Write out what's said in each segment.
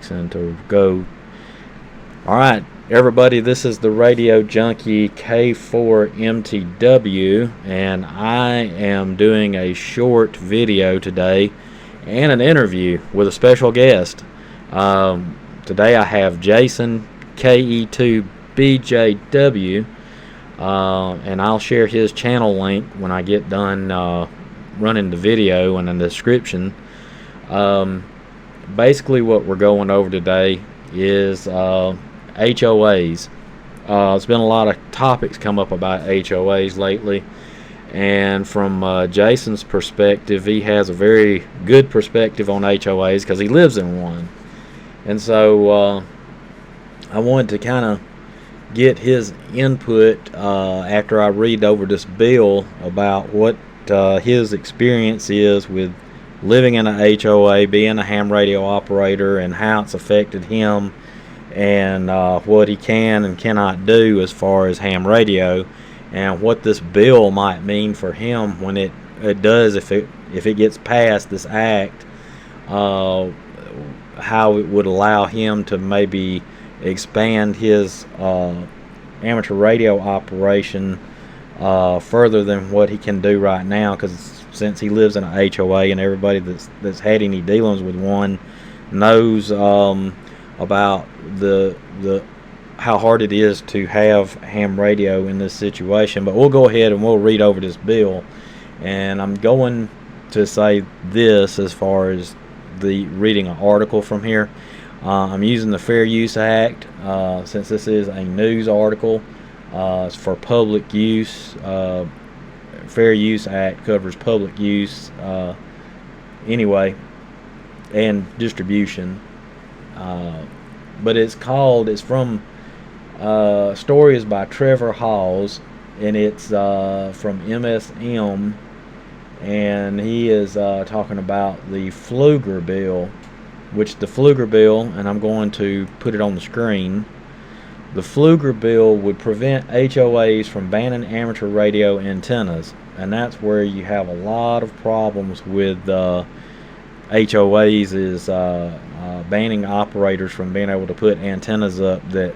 fixing to go. All right, everybody, this is the Radio Junkie K4MTW, and I am doing a short video today and an interview with a special guest. Today I have Jason KE2BJW, and I'll share his channel link when I get done running the video and in the description. Basically what we're going over today is HOAs. There's been a lot of topics come up about HOAs lately, and from Jason's perspective, he has a very good perspective on HOAs because he lives in one. And so I wanted to kind of get his input after I read over this bill about what his experience is with living in a HOA, being a ham radio operator, and how it's affected him, and what he can and cannot do as far as ham radio, and what this bill might mean for him when it does, if it gets passed, this act, how it would allow him to maybe expand his amateur radio operation further than what he can do right now, because since he lives in a HOA, and everybody that's had any dealings with one knows about the how hard it is to have ham radio in this situation. But we'll go ahead and we'll read over this bill, and I'm going to say this as far as the reading an article from here. I'm using the Fair Use Act since this is a news article. It's for public use. Fair Use Act covers public use anyway, and distribution. But it's from story is by Trevor Halls, and it's from MSM, and he is talking about the Pfluger bill, and I'm going to put it on the screen. The Pfluger bill would prevent HOAs from banning amateur radio antennas, and that's where you have a lot of problems with HOAs, is banning operators from being able to put antennas up that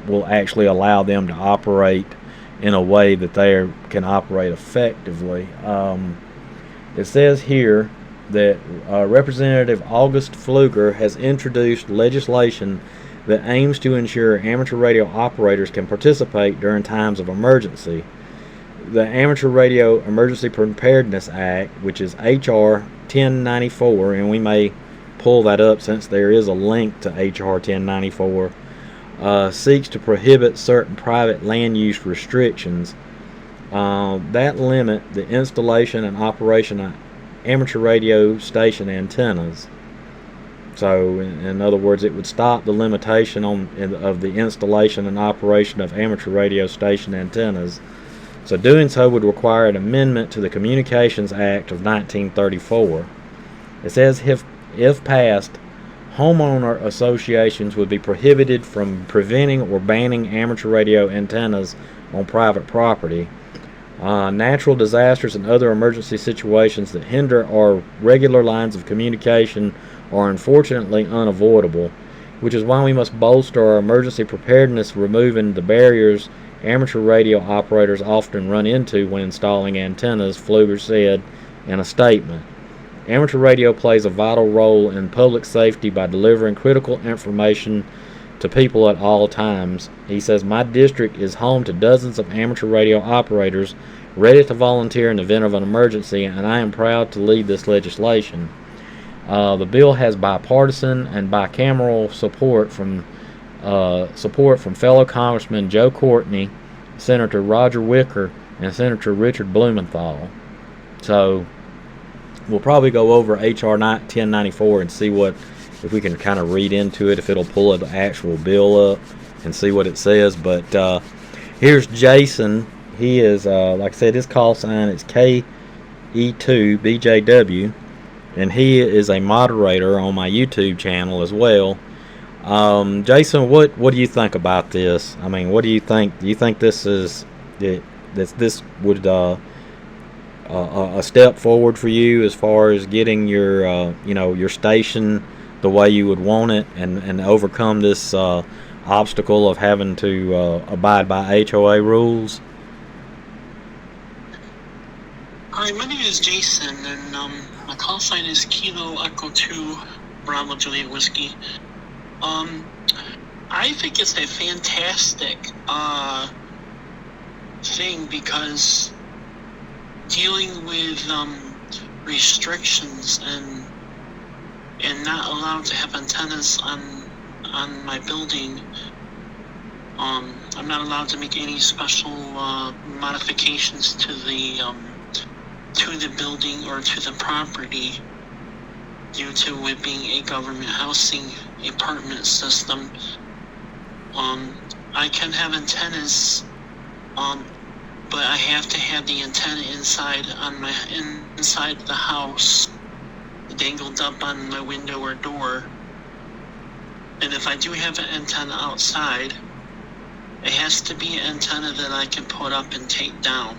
will actually allow them to operate in a way that they can operate effectively. It says here that Representative August Pfluger has introduced legislation that aims to ensure amateur radio operators can participate during times of emergency. The Amateur Radio Emergency Preparedness Act, which is H.R. 1094, and we may pull that up since there is a link to H.R. 1094, seeks to prohibit certain private land use restrictions that limit the installation and operation of amateur radio station antennas. So, in other words, it would stop the limitation of the installation and operation of amateur radio station antennas. So doing so would require an amendment to the Communications Act of 1934. It says if passed, homeowner associations would be prohibited from preventing or banning amateur radio antennas on private property. Natural disasters and other emergency situations that hinder our regular lines of communication are unfortunately unavoidable, which is why we must bolster our emergency preparedness, removing the barriers amateur radio operators often run into when installing antennas, Pfluger said in a statement. Amateur radio plays a vital role in public safety by delivering critical information to people at all times. He says, my district is home to dozens of amateur radio operators ready to volunteer in the event of an emergency, and I am proud to lead this legislation. The bill has bipartisan and bicameral support from fellow Congressman Joe Courtney, Senator Roger Wicker, and Senator Richard Blumenthal. So we'll probably go over H.R. 1094 and see if we can kind of read into it, if it'll pull the actual bill up and see what it says. But here's Jason. He is, like I said, his call sign is KE2BJW, and he is a moderator on my YouTube channel as well. Jason, what do you think about this? I mean, what do you think? Do you think this is this would a step forward for you as far as getting your your station the way you would want it, and overcome this obstacle of having to abide by HOA rules? Hi, my name is Jason, and my call sign is Kilo Echo 2 Bravo Juliet Whiskey. I think it's a fantastic thing, because dealing with restrictions and not allowed to have antennas on my building, I'm not allowed to make any special modifications to the building or to the property due to it being a government housing apartment system. I can have antennas, but I have to have the antenna inside the house, dangled up on my window or door. And if I do have an antenna outside, it has to be an antenna that I can put up and take down.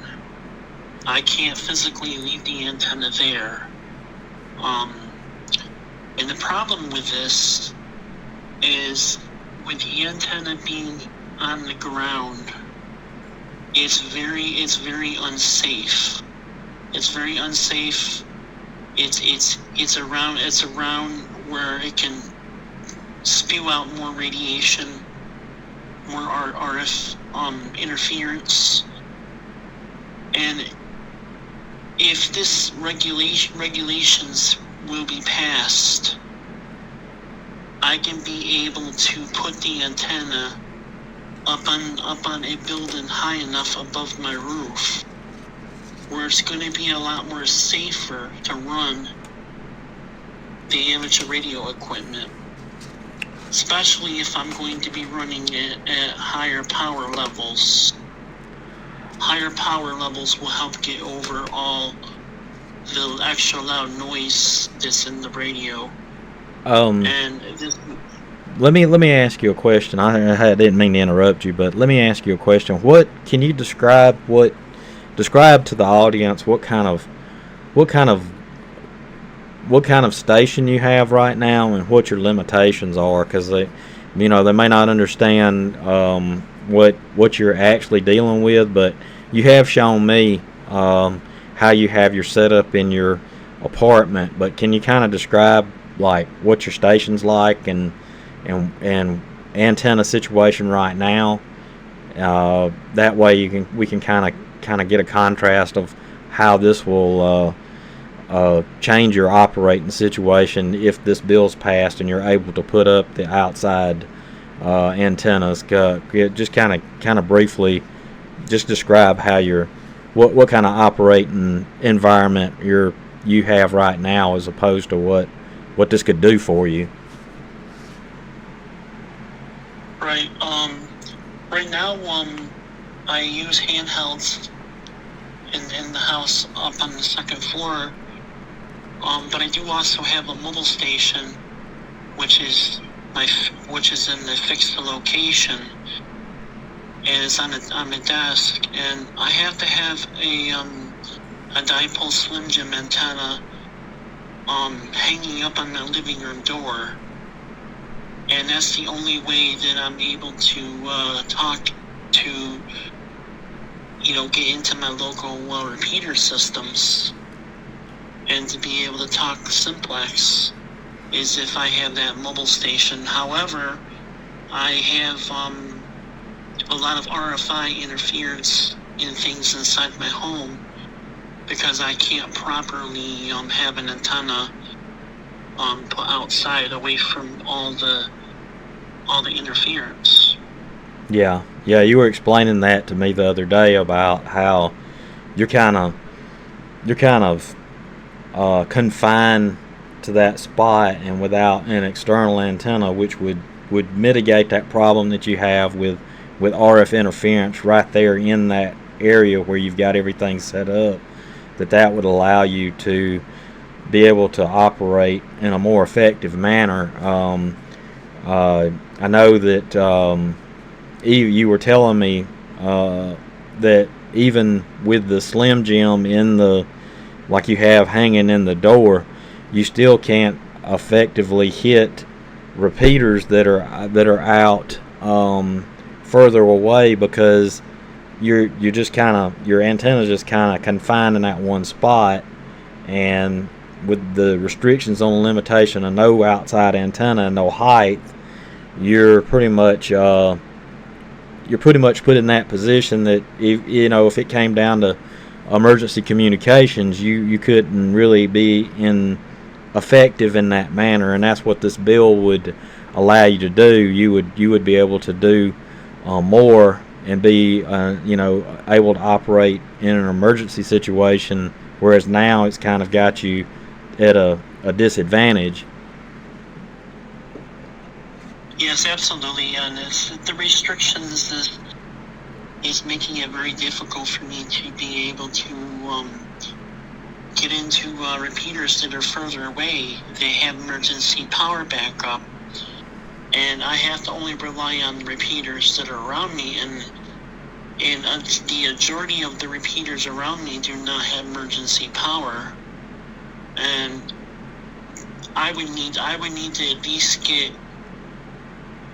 I can't physically leave the antenna there. And the problem with this is, with the antenna being on the ground, it's very unsafe. It's very unsafe. It's around where it can spew out more radiation, more RF interference. And if this regulations will be passed, I can be able to put the antenna up on a building high enough above my roof, where it's going to be a lot more safer to run the amateur radio equipment, especially if I'm going to be running it at higher power levels. Higher power levels will help get over all the extra loud noise that's in the radio. And this, let me ask you a question. I didn't mean to interrupt you, but let me ask you a question. What can you describe to the audience what kind of station you have right now and what your limitations are, because they may not understand what you're actually dealing with, but you have shown me how you have your setup in your apartment. But can you kind of describe like what your station's like and antenna situation right now? That way we can kind of get a contrast of how this will change your operating situation if this bill's passed and you're able to put up the outside antennas. Just kind of briefly, just describe how what kind of operating environment you have right now, as opposed to what this could do for you. Right. Right now, I use handhelds in the house up on the second floor. But I do also have a mobile station, which is in the fixed location, and it's on the desk. And I have to have a dipole Slim Jim antenna hanging up on the living room door, and that's the only way that I'm able to talk to, get into my local repeater systems, and to be able to talk simplex, is if I have that mobile station. However, I have a lot of RFI interference in things inside my home, because I can't properly have an antenna put outside away from all the interference. Yeah, you were explaining that to me the other day about how you're kind of confined to that spot, and without an external antenna, which would mitigate that problem that you have with RF interference right there in that area where you've got everything set up, that would allow you to be able to operate in a more effective manner. I know that you were telling me that even with the Slim Jim like you have hanging in the door, you still can't effectively hit repeaters that are out further away, because you're just kind of, your antenna just kind of confined in that one spot. And with the restrictions on the limitation of no outside antenna and no height, you're pretty much put in that position that if it came down to emergency communications, you couldn't really be effective in that manner. And that's what this bill would allow you to do. You would be able to do more and be able to operate in an emergency situation, whereas now it's kind of got you at a disadvantage. Yes, absolutely, and the restrictions is making it very difficult for me to be able to get into repeaters that are further away. They have emergency power backup, and I have to only rely on the repeaters that are around me, and the majority of the repeaters around me do not have emergency power, and I would need to at least get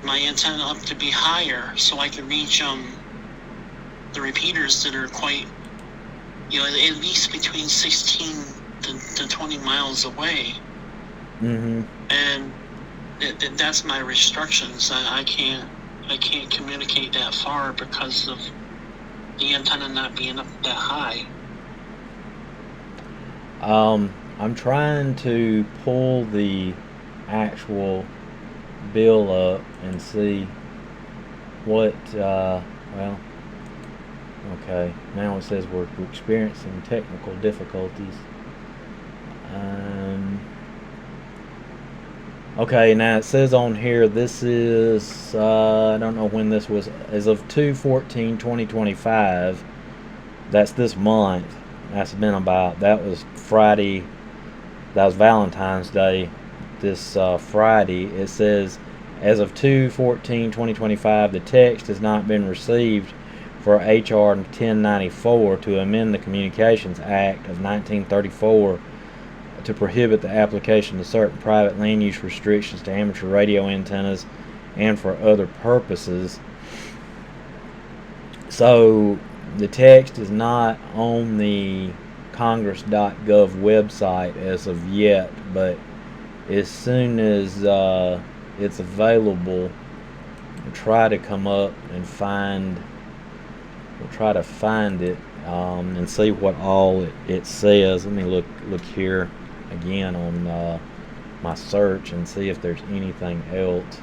my antenna up to be higher so I could reach the repeaters that are quite, at least between 16 to 20 miles away. Mm-hmm. And that's my restrictions. I can't communicate that far because of the antenna not being up that high. I'm trying to pull the actual bill up and see what okay, now it says we're experiencing technical difficulties. Okay, now it says on here this is I don't know when this was, as of 2/14/2025. That's this month. That was Friday, that was Valentine's Day this Friday. It says, as of 2/14/2025, the text has not been received for HR 1094 to amend the Communications Act of 1934 to prohibit the application of certain private land use restrictions to amateur radio antennas and for other purposes. So the text is not on the congress.gov website as of yet, but as soon as it's available, we'll try to come up and find it and see what all it says. Let me look here again on my search and see if there's anything else.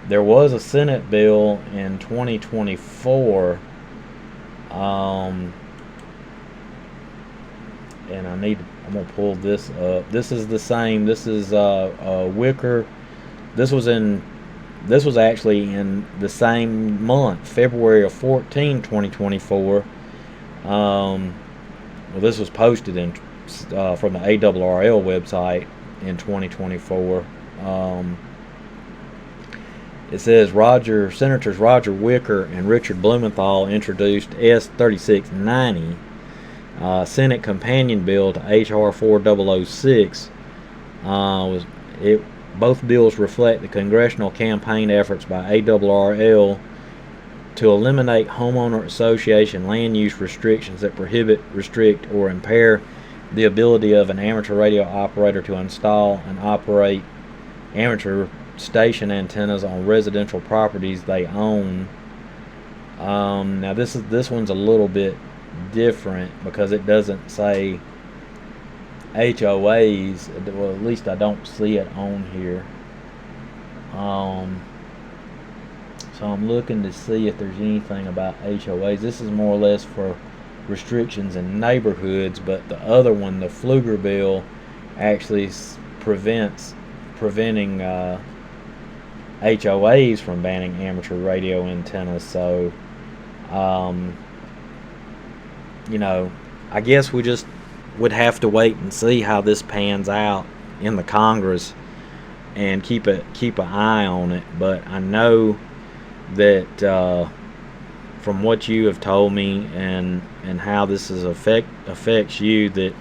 There was a Senate bill in 2024, and I'm gonna pull this up. This is the same. This is Wicker. This was actually in the same month, February of 2024. Well, this was posted from the ARRL website in 2024. It says Senators Roger Wicker and Richard Blumenthal introduced S 3690, Senate companion bill to HR 4006. Both bills reflect the congressional campaign efforts by ARRL to eliminate homeowner association land use restrictions that prohibit, restrict, or impair the ability of an amateur radio operator to install and operate amateur station antennas on residential properties they own. Now this one's a little bit different because it doesn't say HOAs. Well, at least I don't see it on here. So I'm looking to see if there's anything about HOAs. This is more or less for restrictions in neighborhoods, but the other one, the Pfluger bill, actually preventing HOAs from banning amateur radio antennas. So I guess we just would have to wait and see how this pans out in the Congress and keep an eye on it. But I know that from what you have told me and how this affects you, that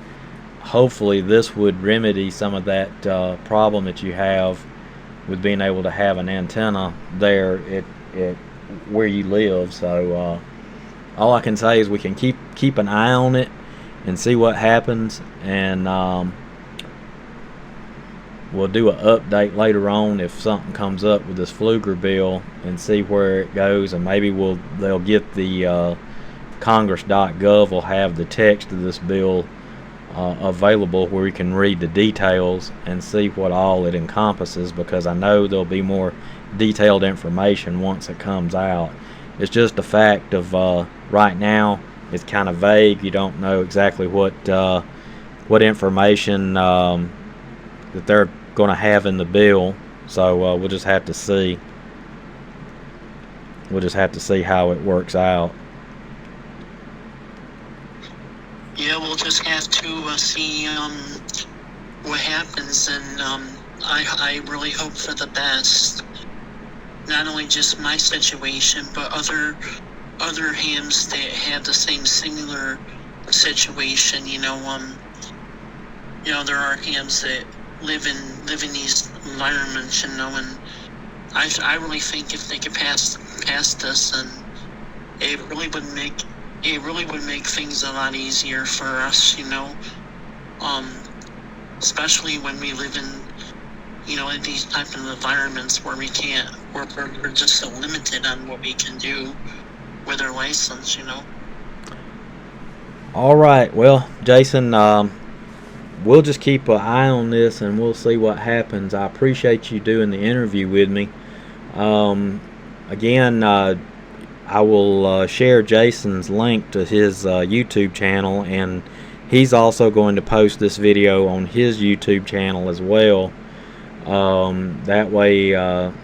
hopefully this would remedy some of that problem that you have with being able to have an antenna there at where you live. So all I can say is we can keep an eye on it and see what happens, and we'll do an update later on if something comes up with this Pfluger bill and see where it goes, and maybe they'll get the Congress.gov will have the text of this bill available where we can read the details and see what all it encompasses, because I know there'll be more detailed information once it comes out. It's just a fact of right now it's kind of vague. You don't know exactly what information that they're going to have in the bill, so we'll just have to see. We'll just have to see how it works out. Yeah, we'll just have to see what happens, and I really hope for the best. Not only just my situation, but other hams that have the same singular situation. You know, there are hams that live in these environments. You know, and I really think if they could pass this, and it really would make things a lot easier for us, you know, especially when we live in these type of environments where we're just so limited on what we can do with our license, you know. All right, well, Jason, we'll just keep an eye on this and we'll see what happens. I appreciate you doing the interview with me. Again, I will share Jason's link to his YouTube channel, and he's also going to post this video on his YouTube channel as well. That way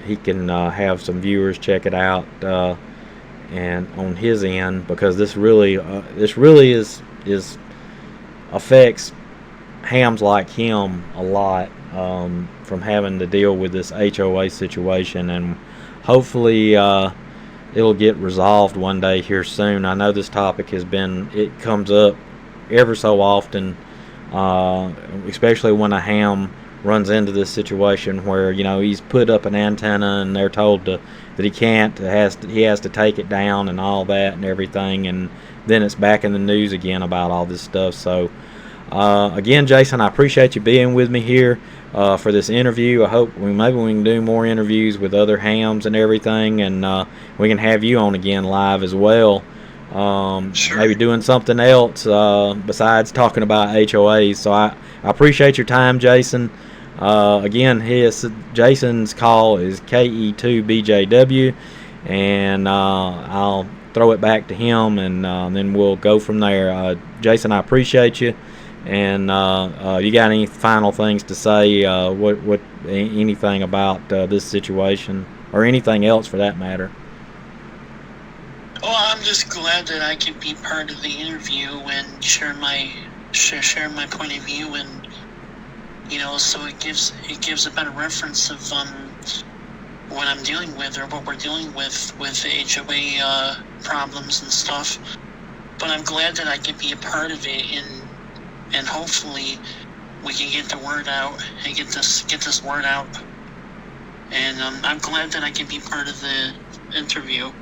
he can have some viewers check it out and on his end, because this really is affects hams like him a lot, from having to deal with this HOA situation, and hopefully it'll get resolved one day here soon. I know this topic it comes up ever so often, especially when a ham runs into this situation where, you know, he's put up an antenna and they're told that he can't, he has to take it down and all that and everything, and then it's back in the news again about all this stuff. So again, Jason, I appreciate you being with me here for this interview. I hope maybe we can do more interviews with other hams and everything, and we can have you on again live as well. Sure. Maybe doing something else besides talking about HOAs. So I appreciate your time, Jason. Again, Jason's call is KE2BJW, and I'll throw it back to him, and then we'll go from there. Jason, I appreciate you. And you got any final things to say? Anything about this situation, or anything else for that matter? Well, I'm just glad that I could be part of the interview and share my point of view, and so it gives a better reference of what I'm dealing with, or what we're dealing with the HOA problems and stuff. But I'm glad that I can be a part of it, and hopefully we can get the word out and get this word out. And I'm glad that I can be part of the interview.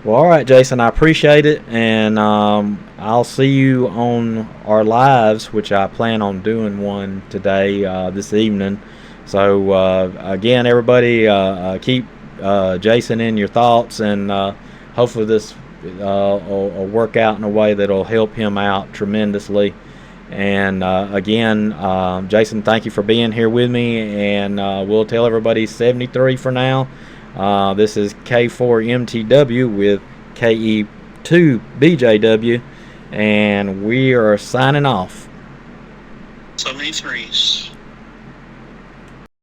Well, all right, Jason, I appreciate it, and I'll see you on our lives, which I plan on doing one today, this evening. So again, everybody, keep Jason in your thoughts, and hopefully this will work out in a way that'll help him out tremendously. And again, Jason, thank you for being here with me, and we'll tell everybody 73 for now. This is K4MTW with KE2BJW, and we are signing off. 73.